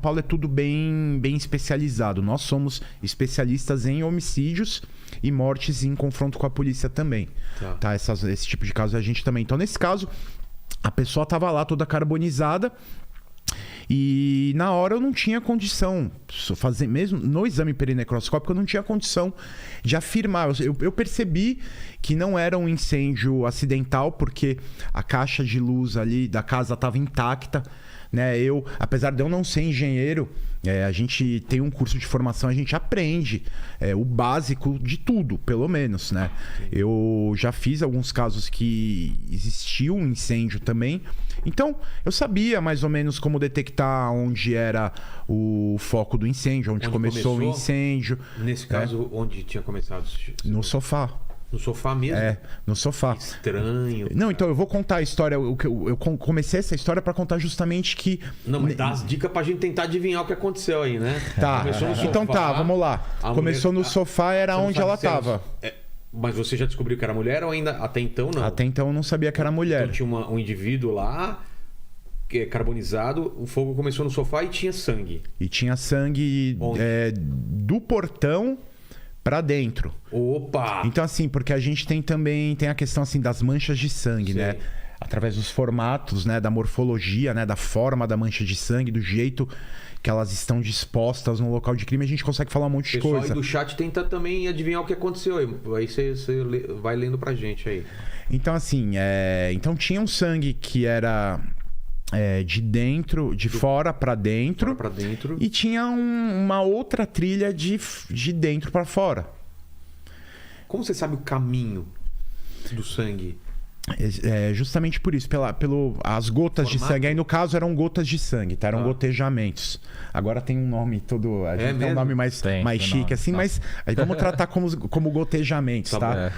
Paulo é tudo bem especializado. Nós somos especialistas em homicídios e mortes em confronto com a polícia também. Tá? Esse tipo de caso a gente também. Então, nesse caso, a pessoa estava lá toda carbonizada e na hora eu não tinha condição, mesmo no exame perinecroscópico, eu não tinha condição de afirmar. Eu percebi que não era um incêndio acidental, porque a caixa de luz ali da casa estava intacta. Né? Apesar de eu não ser engenheiro, a gente tem um curso de formação, a gente aprende o básico de tudo, pelo menos, né? Eu já fiz alguns casos que existiu um incêndio também, então eu sabia mais ou menos como detectar onde era o foco do incêndio, onde começou o incêndio. Nesse caso, onde tinha começado? No sofá. No sofá mesmo? No sofá. Estranho. Não, então eu vou contar a história. Eu comecei essa história pra contar justamente que... Não, mas dá as dicas pra gente tentar adivinhar o que aconteceu aí, né? Tá. Começou no sofá, então tá, vamos lá. Começou no sofá, era onde ela tava. Mas você já descobriu que era mulher ou ainda até então não? Até então eu não sabia que era mulher. Então tinha um indivíduo lá, que é carbonizado, o fogo começou no sofá e tinha sangue. E tinha sangue do portão pra dentro. Opa! Então assim, porque a gente tem a questão assim das manchas de sangue, né? Através dos formatos, né, da morfologia, né, da forma da mancha de sangue, do jeito que elas estão dispostas no local de crime, a gente consegue falar um monte de coisa. O pessoal aí do chat tenta também adivinhar o que aconteceu aí. Aí você vai lendo pra gente aí. Então assim, então tinha um sangue que era de fora para dentro, e tinha uma outra trilha de dentro para fora. Como você sabe o caminho do sangue? Justamente por isso, as gotas de sangue. Aí no caso eram gotas de sangue, tá? Eram gotejamentos. Agora tem um nome todo. A gente tem um nome mais chique, assim, mas aí vamos tratar como gotejamentos, tá?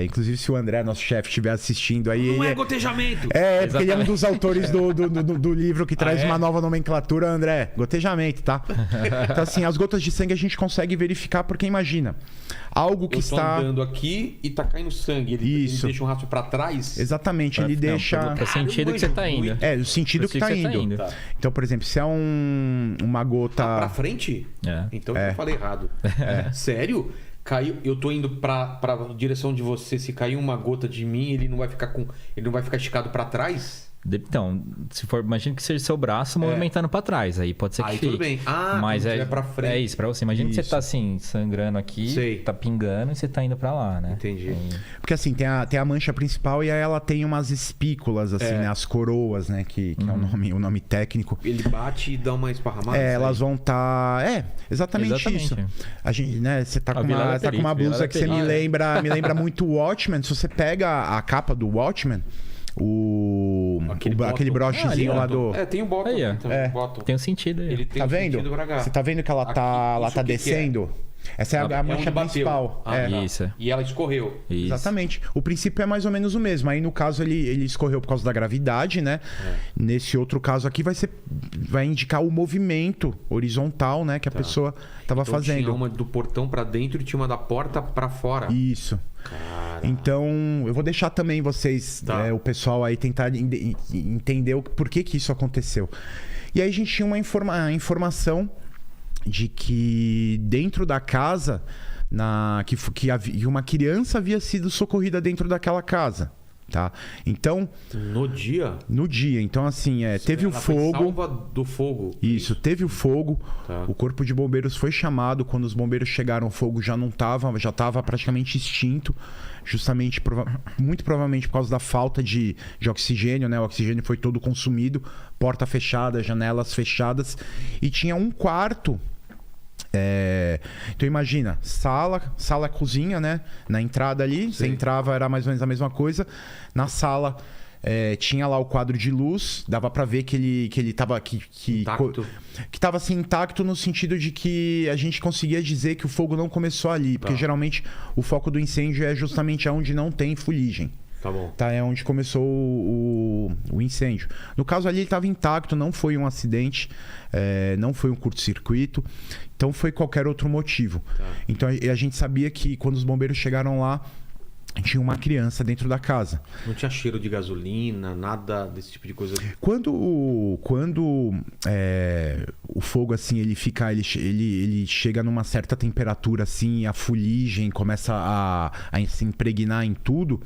Inclusive, se o André, nosso chefe, estiver assistindo aí. Não é gotejamento! Porque ele é um dos autores do livro que traz uma nova nomenclatura, André. Gotejamento, tá? Então, assim, as gotas de sangue a gente consegue verificar, porque imagina, algo que está andando aqui e tá caindo sangue. Ele deixa um rastro pra trás? Exatamente, ele deixa... É o sentido que você tá indo. O sentido que tá indo. Tá. Então, por exemplo, se é uma gota... Pra frente? Então eu falei errado. Sério? Caiu, eu tô indo pra direção de você. Se cair uma gota de mim, ele não vai ficar esticado pra trás? Então, se for, imagina que seja seu braço movimentando pra trás. Aí pode ser que fique. Tudo bem. Mas é pra frente. É isso, pra você. Imagina que você tá assim, sangrando aqui, tá pingando e você tá indo pra lá, né? Entendi. Porque assim, tem a mancha principal e aí ela tem umas espículas, assim, né? As coroas, né? Que é o nome técnico. Ele bate e dá uma esparramada? Elas vão estar... exatamente isso. A gente, né? Você tá com uma blusa que você me lembra muito o Watchmen. Se você pega a capa do Watchmen... Aquele brochezinho lá do... tem um bottom. Tem um sentido aí. Ele tem tá vendo? Você tá vendo que ela tá descendo? Essa é a mancha principal. Isso. E ela escorreu. Isso. Exatamente. O princípio é mais ou menos o mesmo. Aí no caso ele escorreu por causa da gravidade, né? Nesse outro caso aqui vai indicar o movimento horizontal, né? Que a pessoa tava fazendo. Tinha uma do portão pra dentro e tinha uma da porta pra fora. Isso. Caraca. Então eu vou deixar também vocês, o pessoal aí tentar entender por que isso aconteceu. E aí a gente tinha uma informação de que dentro da casa, que uma criança havia sido socorrida dentro daquela casa, tá? Então... No dia? No dia. Então, assim, teve o fogo... Foi salva do fogo. Isso, teve o fogo. O corpo de bombeiros foi chamado. Quando os bombeiros chegaram, o fogo já estava praticamente extinto. Justamente, muito provavelmente por causa da falta de oxigênio, né? O oxigênio foi todo consumido. Porta fechada, janelas fechadas. E tinha um quarto... Então imagina, sala, cozinha, né? Na entrada ali, você entrava, era mais ou menos a mesma coisa. Na sala tinha lá o quadro de luz, dava pra ver que ele tava intacto. Que tava assim intacto no sentido de que a gente conseguia dizer que o fogo não começou ali, porque geralmente o foco do incêndio é justamente onde não tem fuligem. Tá bom. É onde começou o incêndio. No caso ali ele estava intacto, não foi um acidente, não foi um curto-circuito, então foi qualquer outro motivo. Então a gente sabia que quando os bombeiros chegaram lá, tinha uma criança dentro da casa. Não tinha cheiro de gasolina, nada desse tipo de coisa? Quando o fogo, assim, ele chega numa certa temperatura, assim, a fuligem começa a se impregnar em tudo,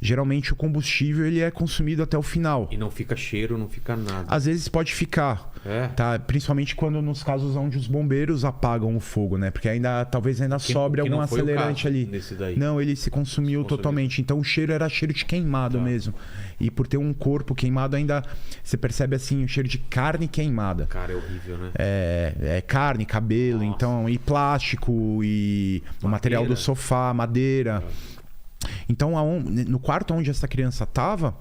geralmente o combustível ele é consumido até o final. E não fica cheiro, não fica nada? Às vezes pode ficar, tá? Principalmente quando nos casos onde os bombeiros apagam o fogo, né? Porque talvez sobre algum acelerante ali. Nesse daí. Não, ele se consumiu totalmente. Então o cheiro era cheiro de queimado mesmo. E por ter um corpo queimado ainda você percebe assim o cheiro de carne queimada. Cara, é horrível, né? É carne, cabelo, então, e plástico, e o material do sofá, madeira. Então no quarto onde essa criança estava,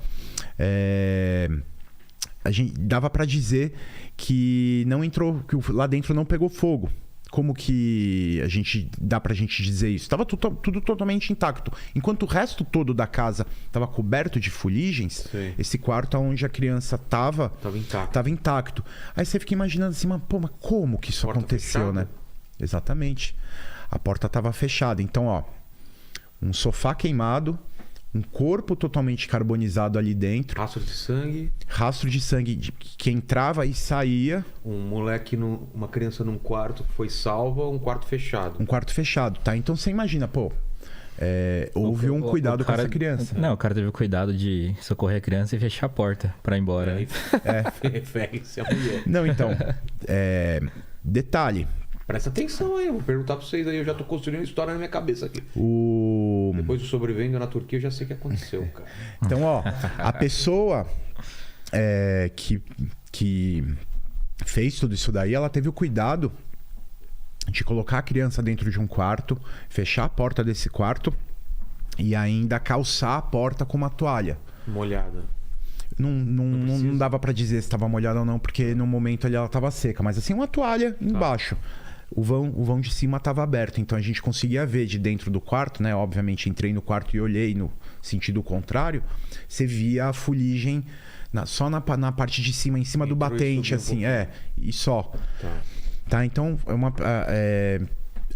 a gente dava para dizer que não entrou, que lá dentro não pegou fogo. Como que dá pra gente dizer isso? Estava tudo totalmente intacto. Enquanto o resto todo da casa estava coberto de fuligens, esse quarto onde a criança estava intacto. Aí você fica imaginando assim, mas como que isso aconteceu, né? Exatamente. A porta estava fechada. Então, um sofá queimado, um corpo totalmente carbonizado ali dentro. Rastro de sangue. Rastro de sangue que entrava e saía. Uma criança num quarto que foi salva, um quarto fechado. Um quarto fechado, tá? Então você imagina, houve um cuidado com essa criança. Não, o cara teve o cuidado de socorrer a criança e fechar a porta pra ir embora. Ferre-se a mulher. Não, então, detalhe. Presta atenção aí, eu vou perguntar pra vocês aí, eu já tô construindo uma história na minha cabeça aqui. Depois do sobrevivendo na Turquia, eu já sei o que aconteceu, cara. Então, a pessoa que fez tudo isso daí, ela teve o cuidado de colocar a criança dentro de um quarto, fechar a porta desse quarto e ainda calçar a porta com uma toalha. Molhada. Não dava pra dizer se estava molhada ou não, porque no momento ali ela estava seca, mas assim, uma toalha embaixo. O vão de cima estava aberto, então a gente conseguia ver de dentro do quarto, né? Obviamente entrei no quarto e olhei no sentido contrário. Você via a fuligem só na parte de cima, em cima do batente, assim, e só. Tá, então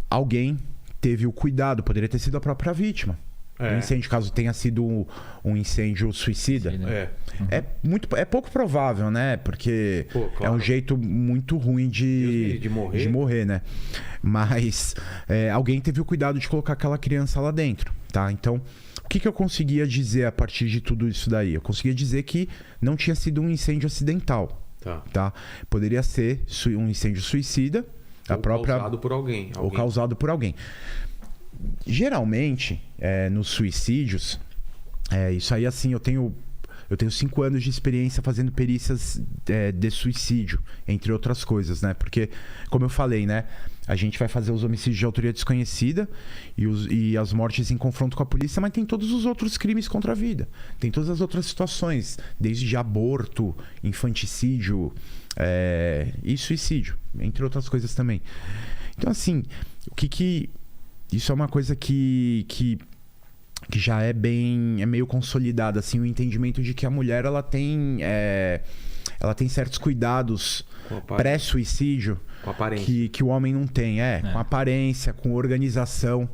alguém teve o cuidado, poderia ter sido a própria vítima. O incêndio, caso tenha sido um incêndio suicida. É pouco provável, né? Porque claro, é um jeito muito ruim de morrer, né? Mas alguém teve o cuidado de colocar aquela criança lá dentro, tá? Então, o que eu conseguia dizer a partir de tudo isso daí? Eu conseguia dizer que não tinha sido um incêndio acidental, tá? Poderia ser um incêndio suicida. Causado por alguém. Ou causado por alguém. Geralmente, nos suicídios, isso aí assim, eu tenho 5 anos de experiência fazendo perícias de suicídio, entre outras coisas, né? Porque, como eu falei, né? A gente vai fazer os homicídios de autoria desconhecida e as mortes em confronto com a polícia, mas tem todos os outros crimes contra a vida. Tem todas as outras situações, desde aborto, infanticídio e suicídio, entre outras coisas também. Então, assim, isso é uma coisa que já é meio consolidada, assim, o entendimento de que a mulher ela tem certos cuidados pré-suicídio que o homem não tem, com aparência, com organização.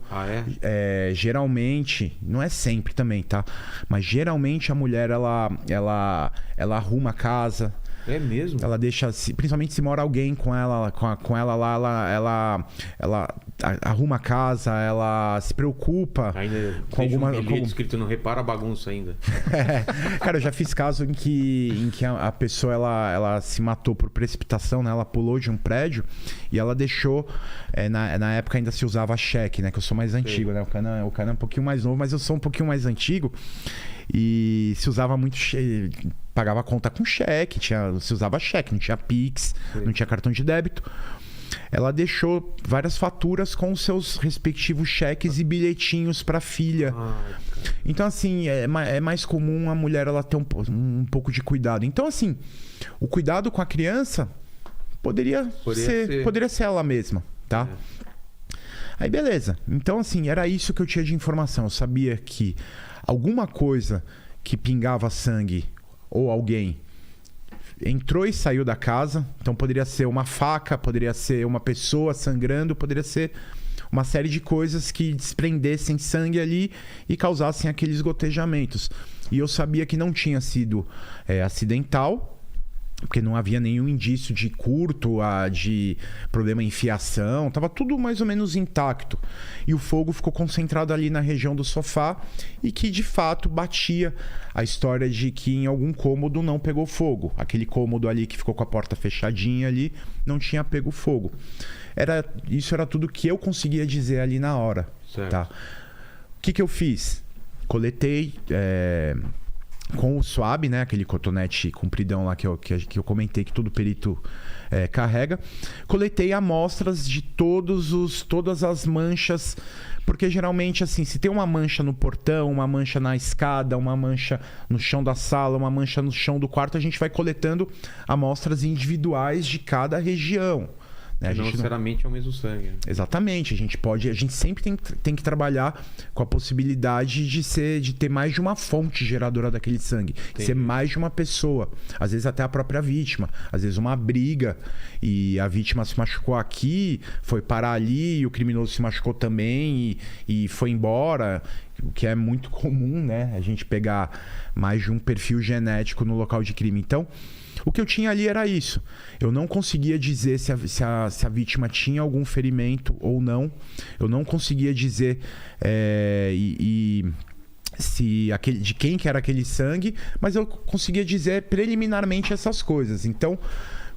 Geralmente, não é sempre também, tá? Mas geralmente a mulher ela arruma a casa. É mesmo? Ela deixa, principalmente se mora alguém com ela lá, ela arruma a casa, ela se preocupa ainda com alguma escrito, não repara a bagunça ainda. Cara, eu já fiz caso em que a pessoa ela se matou por precipitação, né? Ela pulou de um prédio e ela deixou, na época ainda se usava cheque, né? Que eu sou mais antigo, né? O Canan é um pouquinho mais novo, mas eu sou um pouquinho mais antigo. E se usava muito pagava a conta com cheque, se usava cheque, não tinha Pix, não tinha cartão de débito. Ela deixou várias faturas com os seus respectivos cheques e bilhetinhos para a filha. Então, assim, é mais comum a mulher ela ter um pouco de cuidado. Então, assim, o cuidado com a criança poderia ser ela mesma, tá? Aí, beleza. Então, assim, era isso que eu tinha de informação. Eu sabia que alguma coisa que pingava sangue ou alguém entrou e saiu da casa. Então poderia ser uma faca, poderia ser uma pessoa sangrando, poderia ser uma série de coisas que desprendessem sangue ali e causassem aqueles gotejamentos. E eu sabia que não tinha sido acidental, porque não havia nenhum indício de curto, de problema em fiação, tava tudo mais ou menos intacto. E o fogo ficou concentrado ali na região do sofá e que de fato batia a história de que em algum cômodo não pegou fogo. Aquele cômodo ali que ficou com a porta fechadinha ali não tinha pego fogo. Isso era tudo que eu conseguia dizer ali na hora. Certo. Tá? O que eu fiz? Coletei... com o swab, né? Aquele cotonete compridão lá que eu comentei que todo perito carrega. Coletei amostras de todas as manchas, porque geralmente assim, se tem uma mancha no portão, uma mancha na escada, uma mancha no chão da sala, uma mancha no chão do quarto, a gente vai coletando amostras individuais de cada região. Né? Não necessariamente é o mesmo sangue. Exatamente. A gente sempre tem que trabalhar com a possibilidade de ter mais de uma fonte geradora daquele sangue. Entendi. Ser mais de uma pessoa. Às vezes até a própria vítima. Às vezes uma briga e a vítima se machucou aqui, foi parar ali e o criminoso se machucou também e foi embora. O que é muito comum, né? A gente pegar mais de um perfil genético no local de crime. Então, o que eu tinha ali era isso. Eu não conseguia dizer se a vítima tinha algum ferimento ou não. Eu não conseguia dizer de quem que era aquele sangue, mas eu conseguia dizer preliminarmente essas coisas. Então,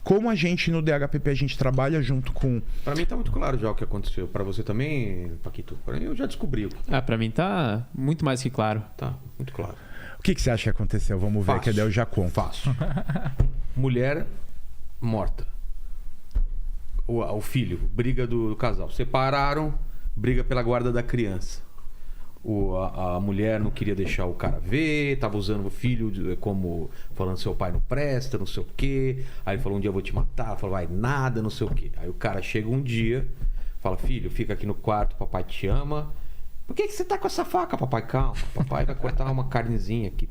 como a gente no DHPP a gente trabalha junto com... Pra mim tá muito claro já o que aconteceu. Pra você também, Paquito? Pra mim eu já descobri. Pra mim tá muito mais que claro. Tá, muito claro. O que você acha que aconteceu? Vamos ver, que daí eu já conto. Fácil. Mulher morta. O filho, briga do casal. Separaram, briga pela guarda da criança. A mulher não queria deixar o cara ver, tava usando o filho como falando seu pai não presta, não sei o quê. Aí ele falou, um dia eu vou te matar. Falou, vai nada, não sei o quê. Aí o cara chega um dia, fala, filho, fica aqui no quarto, papai te ama. Por que você tá com essa faca, papai? Calma, papai vai cortar uma carnezinha aqui.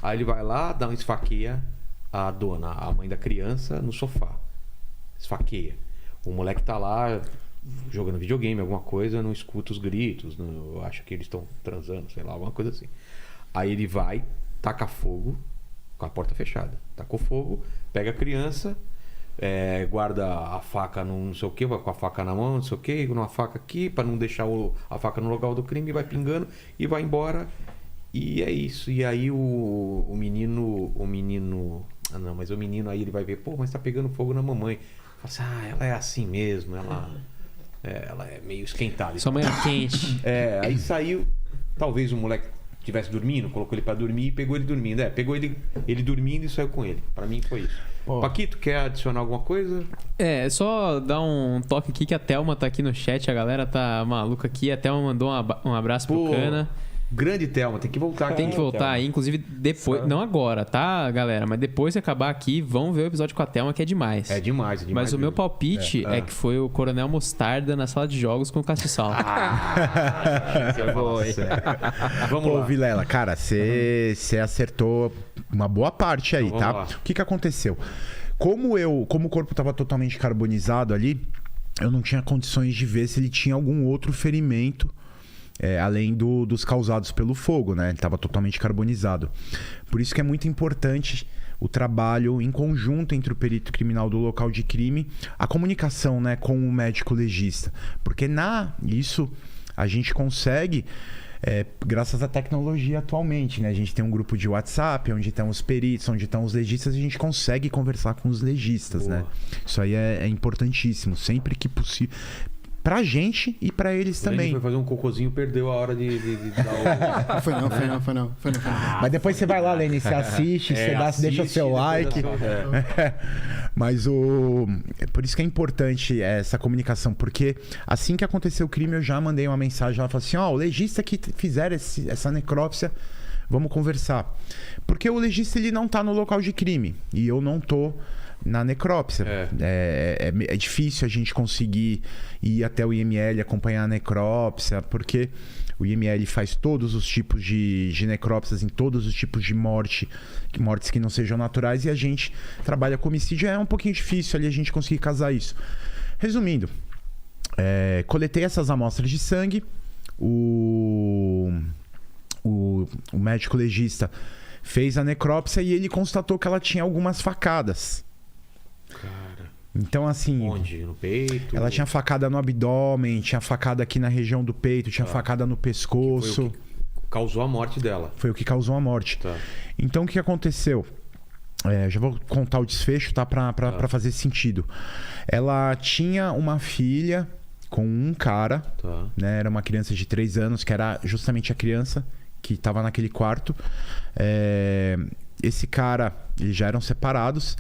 Aí ele vai lá, dá um esfaqueia a dona, a mãe da criança, no sofá. Esfaqueia. O moleque tá lá jogando videogame, alguma coisa, não escuta os gritos, não, acha que eles estão transando, sei lá, alguma coisa assim. Aí ele vai, taca fogo, com a porta fechada. Tacou fogo, pega a criança, guarda a faca no não sei o que, vai com a faca na mão, não sei o que, com uma faca aqui, para não deixar a faca no local do crime, vai pingando e vai embora. E é isso. E aí o menino... Ah, não, mas o menino aí ele vai ver, pô, mas tá pegando fogo na mamãe. Fala assim, ela é assim mesmo, ela é meio esquentada. Sua mãe é quente. Aí saiu, talvez o moleque estivesse dormindo, colocou ele pra dormir e pegou ele dormindo. Pegou ele dormindo e saiu com ele. Pra mim foi isso. Pô. Paquito, quer adicionar alguma coisa? Só dar um toque aqui que a Thelma tá aqui no chat, a galera tá maluca aqui. A Thelma mandou um abraço pro Cana. Grande Thelma, tem que voltar aqui. Tem que voltar aí, inclusive depois. Não agora, tá, galera? Mas depois que acabar aqui, vão ver o episódio com a Thelma, que é demais. É demais. Mas o meu palpite é que foi o Coronel Mostarda na sala de jogos com o Castiçal. Vamos lá. Vilela, cara, você acertou uma boa parte aí, então, tá? O que aconteceu? Como o corpo estava totalmente carbonizado ali, eu não tinha condições de ver se ele tinha algum outro ferimento. Além dos causados pelo fogo, né? Ele estava totalmente carbonizado. Por isso que é muito importante o trabalho em conjunto entre o perito criminal do local de crime, a comunicação, né, com o médico legista. Porque isso a gente consegue graças à tecnologia atualmente, né? A gente tem um grupo de WhatsApp onde estão os peritos, onde estão os legistas, e a gente consegue conversar com os legistas, né? Isso aí é importantíssimo, sempre que possível. Pra gente e pra eles também. Foi fazer um cocôzinho, perdeu a hora de dar o... Foi não. Mas depois você vai lá, Lene, você assiste, deixa o seu like. Mas por isso que é importante essa comunicação, porque assim que aconteceu o crime, eu já mandei uma mensagem, ela falou assim, o legista que fizer essa necrópsia, vamos conversar. Porque o legista, ele não tá no local de crime, e eu não tô na necrópsia. É difícil a gente conseguir ir até o IML acompanhar a necrópsia, porque o IML faz todos os tipos de necrópsias em todos os tipos de mortes que não sejam naturais, e a gente trabalha com homicídio, é um pouquinho difícil ali a gente conseguir casar isso. Resumindo, Coletei essas amostras de sangue. O médico legista fez a necrópsia e ele constatou que ela tinha algumas facadas. Cara. Então, assim... Onde? No peito? Ela tinha facada no abdômen, tinha facada aqui na região do peito, tinha facada no pescoço. Foi o que causou a morte dela. Foi o que causou a morte. Tá. Então, o que aconteceu? Já vou contar o desfecho, tá? Pra fazer sentido. Ela tinha uma filha com um cara, né? Era uma criança de 3 anos, que era justamente a criança que estava naquele quarto. Esse cara, eles já eram separados.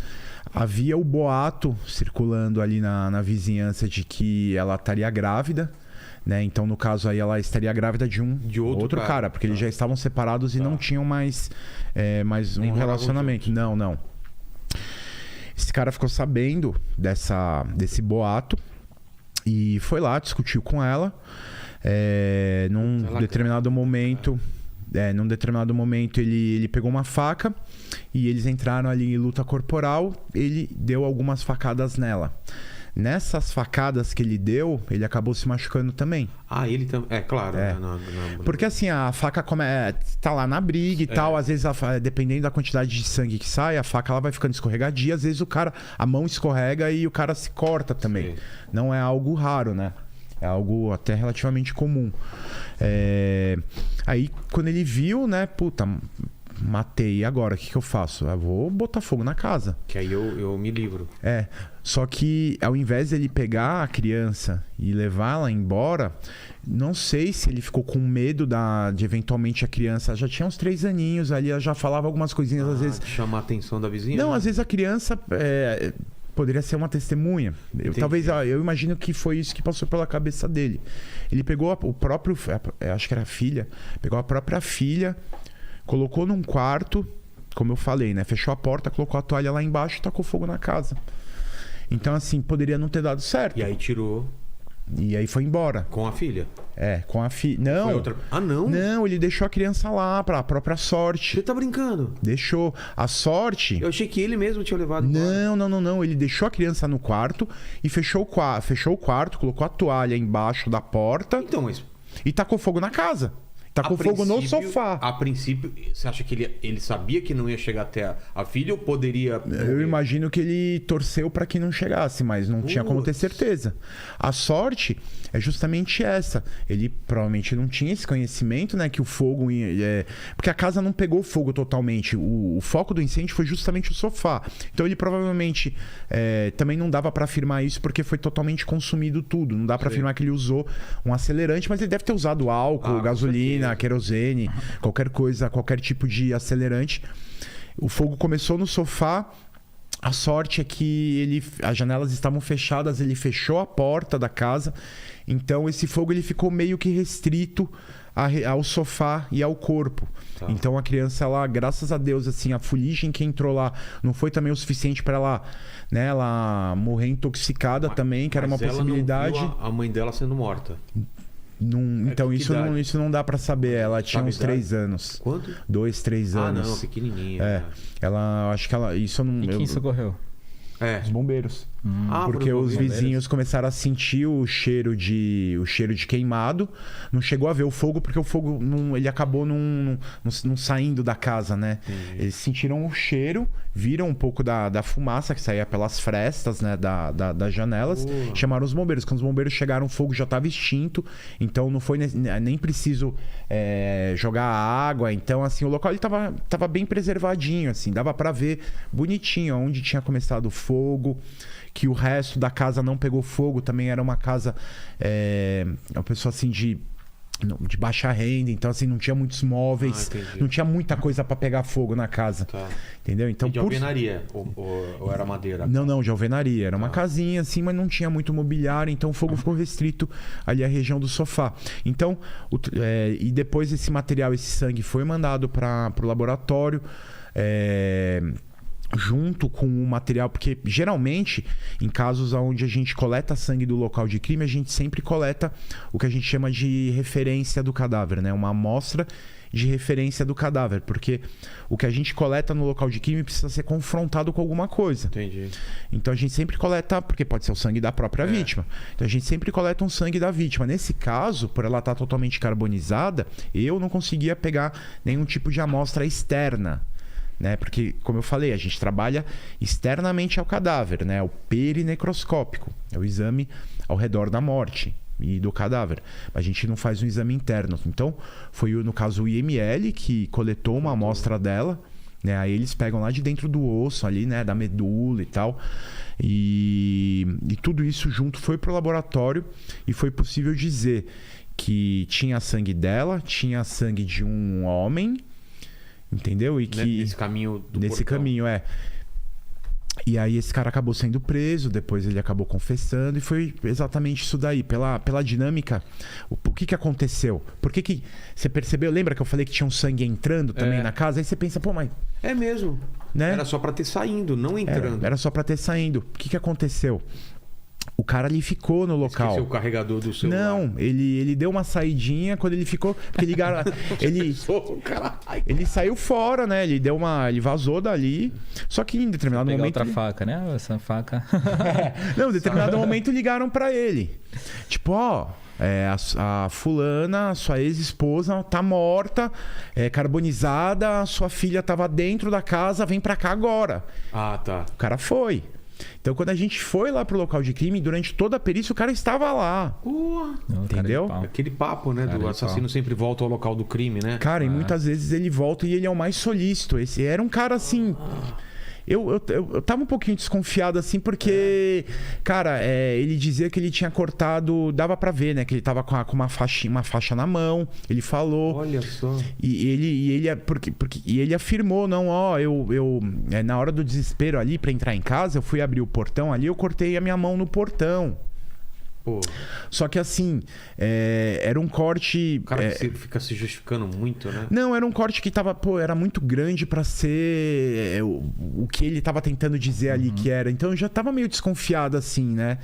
Havia o boato circulando ali na vizinhança de que ela estaria grávida, né? Então, no caso aí, ela estaria grávida de outro cara, porque eles já estavam separados e não tinham mais um relacionamento. Não. Esse cara ficou sabendo desse boato e foi lá, discutiu com ela. Num determinado momento... num determinado momento ele pegou uma faca e eles entraram ali em luta corporal. Ele deu algumas facadas nela. Nessas facadas que ele deu, ele acabou se machucando também. Ele também. Claro. Porque assim, a faca tá lá na briga e tal. Às vezes, dependendo da quantidade de sangue que sai, a faca ela vai ficando escorregadia. Às vezes a mão escorrega e o cara se corta também. Sim. Não é algo raro, né? É algo até relativamente comum. Aí, quando ele viu, né? Puta, matei. E agora? O que eu faço? Eu vou botar fogo na casa. Que aí eu me livro. Só que ao invés de ele pegar a criança e levá-la embora, não sei se ele ficou com medo de eventualmente a criança... Já tinha uns 3 aninhos ali, ela já falava algumas coisinhas às vezes... Chamar a atenção da vizinha? Não, às vezes a criança... poderia ser uma testemunha. Eu imagino que foi isso que passou pela cabeça dele. Ele pegou o próprio... acho que era a filha. Pegou a própria filha, colocou num quarto, como eu falei, né? Fechou a porta, colocou a toalha lá embaixo e tacou fogo na casa. Então, assim, poderia não ter dado certo. E aí tirou... E aí foi embora. Com a filha? Com a filha. Não. Foi outra... não? Não, ele deixou a criança lá pra própria sorte. Você tá brincando? Deixou. A sorte... Eu achei que ele mesmo tinha levado embora. Não. Ele deixou a criança no quarto e fechou o quarto, colocou a toalha embaixo da porta. Então, mas... E tacou fogo na casa. Tacou fogo no sofá. A princípio, você acha que ele sabia que não ia chegar até a filha ou poderia... Eu imagino que ele torceu para que não chegasse, mas não tinha como ter certeza. A sorte é justamente essa. Ele provavelmente não tinha esse conhecimento, né? Que o fogo... porque a casa não pegou fogo totalmente. O foco do incêndio foi justamente o sofá. Então ele provavelmente... também não dava para afirmar isso porque foi totalmente consumido tudo. Não dá para afirmar que ele usou um acelerante, mas ele deve ter usado álcool, gasolina, querosene, qualquer coisa, qualquer tipo de acelerante. O fogo começou no sofá. A sorte é que as janelas estavam fechadas, ele fechou a porta da casa. Então esse fogo ele ficou meio que restrito ao sofá e ao corpo. Então a criança, ela, graças a Deus, assim, a fuligem que entrou lá não foi também o suficiente para ela, né, ela morrer intoxicada também, que era uma possibilidade. Não viu a mãe dela sendo morta. Então isso não dá pra saber. Ela tinha uns 3 anos. Quanto? 2, 3 anos. Não, pequenininha. Ela, acho que ela... Isso eu não... E quem socorreu? Os bombeiros. Porque os vizinhos começaram a sentir o cheiro de queimado. Não chegou a ver o fogo, porque o fogo ele acabou não saindo da casa, né? Eles sentiram o cheiro, viram um pouco da fumaça que saía pelas frestas, né, das janelas. Chamaram os bombeiros. Quando os bombeiros chegaram, o fogo já estava extinto. Então não foi nem preciso jogar água. Então, assim, o local ele tava bem preservadinho, assim. Dava para ver bonitinho onde tinha começado o fogo. Que o resto da casa não pegou fogo. Também era uma casa... uma pessoa assim de baixa renda. Então assim, não tinha muitos móveis. Não tinha muita coisa para pegar fogo na casa. Entendeu? Então, de alvenaria? Ou era madeira? Não, de alvenaria. Era uma casinha assim, mas não tinha muito mobiliário. Então o fogo ficou restrito ali à região do sofá. Então, e depois esse material, esse sangue foi mandado para o laboratório. Junto com o material, porque geralmente em casos onde a gente coleta sangue do local de crime, a gente sempre coleta o que a gente chama de referência do cadáver, né? Uma amostra de referência do cadáver, porque o que a gente coleta no local de crime precisa ser confrontado com alguma coisa. Entendi. Então a gente sempre coleta, porque pode ser o sangue da própria vítima. Então a gente sempre coleta um sangue da vítima. Nesse caso, por ela estar totalmente carbonizada, eu não conseguia pegar nenhum tipo de amostra externa. Né? Porque, como eu falei, a gente trabalha externamente ao cadáver, né? O perinecroscópico, é o exame ao redor da morte e do cadáver. A gente não faz um exame interno. Então, foi no caso o IML que coletou uma amostra dela, né? Aí eles pegam lá de dentro do osso ali, né? Da medula e tal. E tudo isso junto foi pro laboratório e foi possível dizer que tinha sangue dela, tinha sangue de um homem. Entendeu? E que nesse caminho do Nesse portão. caminho, E aí esse cara acabou sendo preso, depois ele acabou confessando, e foi exatamente isso daí. Pela dinâmica, o que aconteceu? Por que você percebeu? Lembra que eu falei que tinha um sangue entrando também na casa? Aí você pensa, pô, mas... É mesmo. Né? Era só pra ter saindo, não entrando. Era só pra ter saindo. O que aconteceu? O cara ali ficou no local. Esqueceu o carregador do celular. Não, ele deu uma saidinha quando ele ficou. Porque ligaram. Ele saiu fora, né? Ele vazou dali. Só que em determinado pegar momento. Outra faca, né? Essa faca. Não, em determinado momento ligaram pra ele. Tipo, ó. A fulana, sua ex-esposa, tá morta, carbonizada, sua filha tava dentro da casa, vem pra cá agora. Ah, tá. O cara foi. Então, quando a gente foi lá pro local de crime, durante toda a perícia, o cara estava lá. Entendeu? Aquele papo, né? Cara do assassino sempre volta ao local do crime, né? Cara, e muitas vezes ele volta e ele é o mais solícito. Esse era um cara assim... Eu tava um pouquinho desconfiado assim, porque, cara, ele dizia que ele tinha cortado, dava pra ver, né? Que ele tava com uma faixa na mão, ele falou. Olha só. E ele afirmou, não, ó, na hora do desespero ali pra entrar em casa, eu fui abrir o portão ali, eu cortei a minha mão no portão. Pô. Só que assim, era um corte... O cara fica se justificando muito, né? Não, era um corte que tava, era muito grande pra ser o que ele tava tentando dizer ali que era. Então eu já tava meio desconfiado assim, né?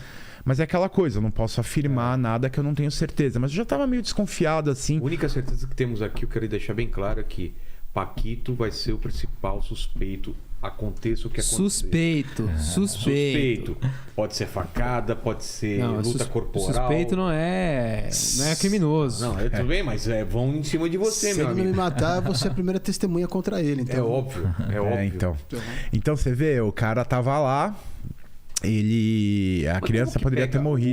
Mas é aquela coisa, eu não posso afirmar nada que eu não tenho certeza. Mas eu já tava meio desconfiado assim. A única certeza que temos aqui, eu quero deixar bem claro, é que Paquito vai ser o principal suspeito, aconteça o que acontecer. Suspeito. Pode ser facada, pode ser luta corporal. Suspeito não é criminoso. Não, tudo bem, mas vão em cima de você, Se meu ele amigo. não me matar, você é a primeira testemunha contra ele. Então. É óbvio. Então você vê, o cara tava lá, a criança poderia ter morrido.